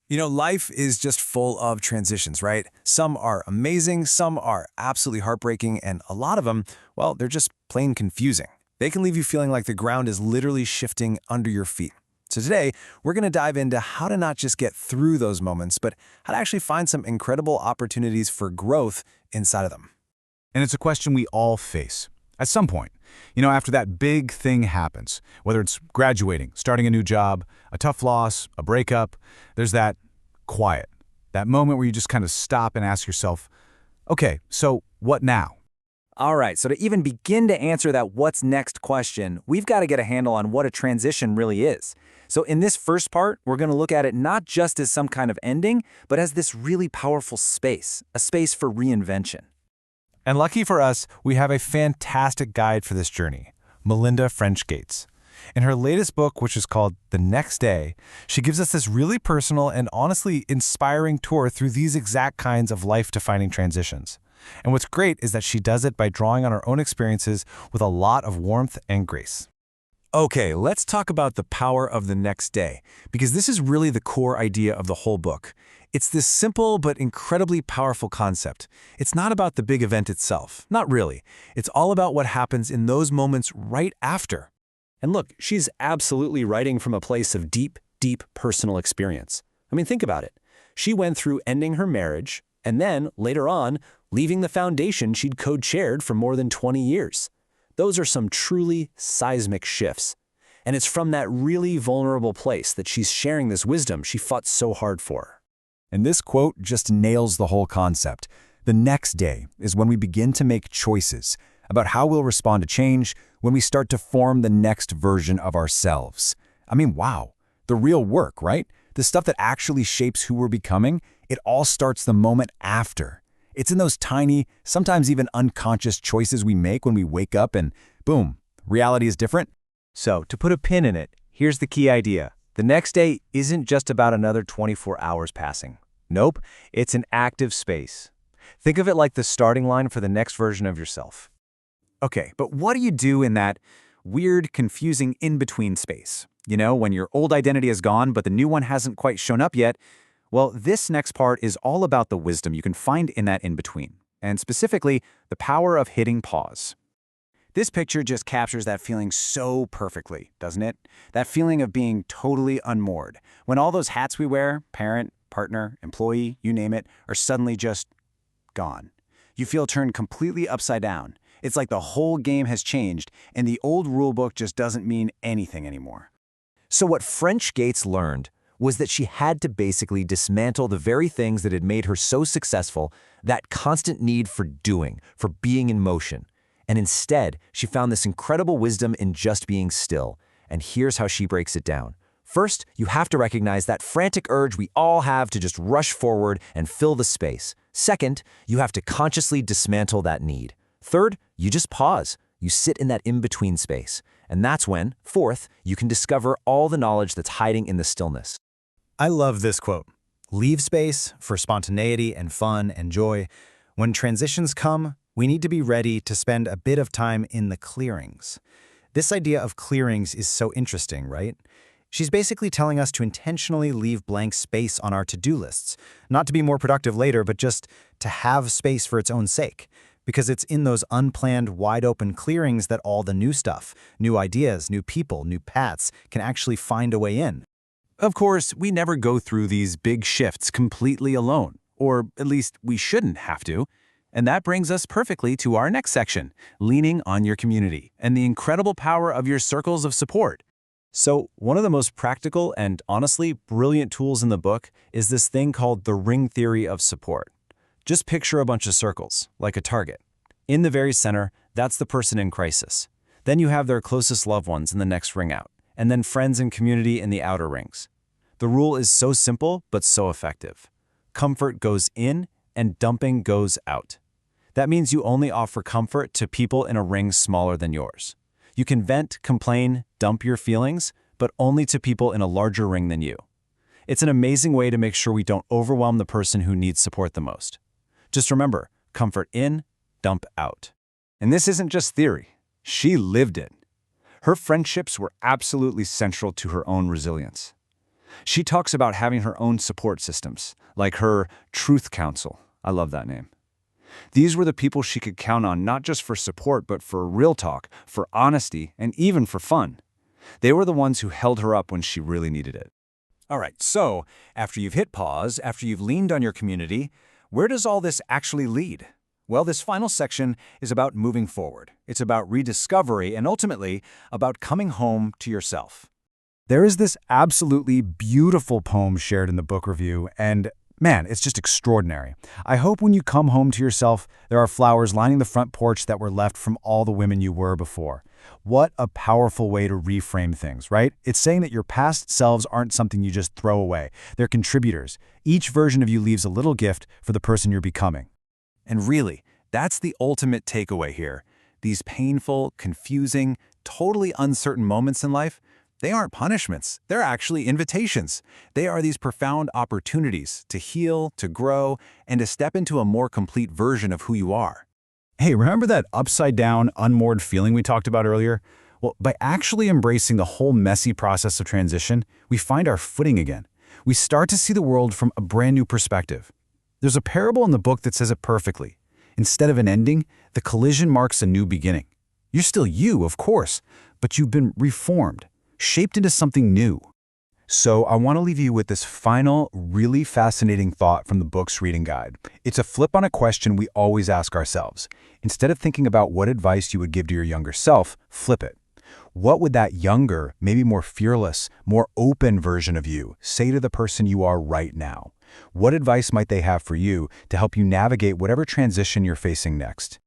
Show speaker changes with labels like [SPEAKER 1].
[SPEAKER 1] Life is just full of transitions, right? Some are amazing, some are absolutely heartbreaking, and a lot of them, well, they're just plain confusing. They can leave you feeling like the ground is literally shifting under your feet. So today, we're going to dive into how to not just get through those moments, but how to actually find some incredible opportunities for growth inside of them.
[SPEAKER 2] And it's a question we all face. At some point, after that big thing happens, whether it's graduating, starting a new job, a tough loss, a breakup, there's that quiet, that moment where you just kind of stop and ask yourself, okay, so what now?
[SPEAKER 3] All right, so to even begin to answer that what's next question, we've got to get a handle on what a transition really is. So in this first part, we're going to look at it not just as some kind of ending, but as this really powerful space, a space for reinvention.
[SPEAKER 1] And lucky for us, we have a fantastic guide for this journey, Melinda French Gates. In her latest book, which is called The Next Day, she gives us this really personal and honestly inspiring tour through these exact kinds of life-defining transitions. And what's great is that she does it by drawing on her own experiences with a lot of warmth and grace. Okay, let's talk about the power of the next day, because this is really the core idea of the whole book. It's this simple but incredibly powerful concept. It's not about the big event itself, not really. It's all about what happens in those moments right after.
[SPEAKER 3] And look, she's absolutely writing from a place of deep, deep personal experience. I mean, think about it. She went through ending her marriage, and then, later on, leaving the foundation she'd co-chaired for more than 20 years. Those are some truly seismic shifts. And it's from that really vulnerable place that she's sharing this wisdom she fought so hard for.
[SPEAKER 1] And this quote just nails the whole concept. The next day is when we begin to make choices about how we'll respond to change, when we start to form the next version of ourselves. I mean, wow, the real work, right? The stuff that actually shapes who we're becoming, it all starts the moment after. It's in those tiny, sometimes even unconscious choices we make when we wake up and boom, reality is different.
[SPEAKER 3] So, to put a pin in it, here's the key idea. The next day isn't just about another 24 hours passing. Nope, it's an active space. Think of it like the starting line for the next version of yourself. Okay, but what do you do in that weird, confusing in-between space? When your old identity is gone, but the new one hasn't quite shown up yet? Well, this next part is all about the wisdom you can find in that in-between, and specifically, the power of hitting pause. This picture just captures that feeling so perfectly, doesn't it? That feeling of being totally unmoored, when all those hats we wear, parent, partner, employee, you name it, are suddenly just gone. You feel turned completely upside down. It's like the whole game has changed, and the old rulebook just doesn't mean anything anymore.
[SPEAKER 4] So what French Gates learned was that she had to basically dismantle the very things that had made her so successful, that constant need for doing, for being in motion. And instead, she found this incredible wisdom in just being still. And here's how she breaks it down. First, you have to recognize that frantic urge we all have to just rush forward and fill the space. Second, you have to consciously dismantle that need. Third, you just pause. You sit in that in-between space. And that's when, fourth, you can discover all the knowledge that's hiding in the stillness.
[SPEAKER 1] I love this quote. Leave space for spontaneity and fun and joy. When transitions come, we need to be ready to spend a bit of time in the clearings. This idea of clearings is so interesting, right? She's basically telling us to intentionally leave blank space on our to-do lists, not to be more productive later, but just to have space for its own sake. Because it's in those unplanned, wide-open clearings that all the new stuff, new ideas, new people, new paths can actually find a way in. Of course, we never go through these big shifts completely alone, or at least we shouldn't have to. And that brings us perfectly to our next section, leaning on your community and the incredible power of your circles of support. So, one of the most practical and honestly brilliant tools in the book is this thing called the ring theory of support. Just picture a bunch of circles, like a target. In the very center, that's the person in crisis. Then you have their closest loved ones in the next ring out, and then friends and community in the outer rings. The rule is so simple, but so effective. Comfort goes in, and dumping goes out. That means you only offer comfort to people in a ring smaller than yours. You can vent, complain, dump your feelings, but only to people in a larger ring than you. It's an amazing way to make sure we don't overwhelm the person who needs support the most. Just remember, comfort in, dump out. And this isn't just theory. She lived it. Her friendships were absolutely central to her own resilience.
[SPEAKER 3] She talks about having her own support systems, like her Truth Council. I love that name. These were the people she could count on not just for support, but for real talk, for honesty, and even for fun. They were the ones who held her up when she really needed it. All right, so after you've hit pause, after you've leaned on your community, where does all this actually lead? Well, this final section is about moving forward. It's about rediscovery and ultimately about coming home to yourself.
[SPEAKER 2] There is this absolutely beautiful poem shared in the book review, and man, it's just extraordinary. I hope when you come home to yourself, there are flowers lining the front porch that were left from all the women you were before. What a powerful way to reframe things, right? It's saying that your past selves aren't something you just throw away. They're contributors. Each version of you leaves a little gift for the person you're becoming.
[SPEAKER 3] And really, that's the ultimate takeaway here. These painful, confusing, totally uncertain moments in life, they aren't punishments. They're actually invitations. They are these profound opportunities to heal, to grow, and to step into a more complete version of who you are.
[SPEAKER 2] Hey, remember that upside-down, unmoored feeling we talked about earlier? Well, by actually embracing the whole messy process of transition, we find our footing again. We start to see the world from a brand new perspective. There's a parable in the book that says it perfectly. Instead of an ending, the collision marks a new beginning. You're still you, of course, but you've been reformed, shaped into something new. So I want to leave you with this final, really fascinating thought from the book's reading guide. It's a flip on a question we always ask ourselves. Instead of thinking about what advice you would give to your younger self, flip it. What would that younger, maybe more fearless, more open version of you say to the person you are right now? What advice might they have for you to help you navigate whatever transition you're facing next?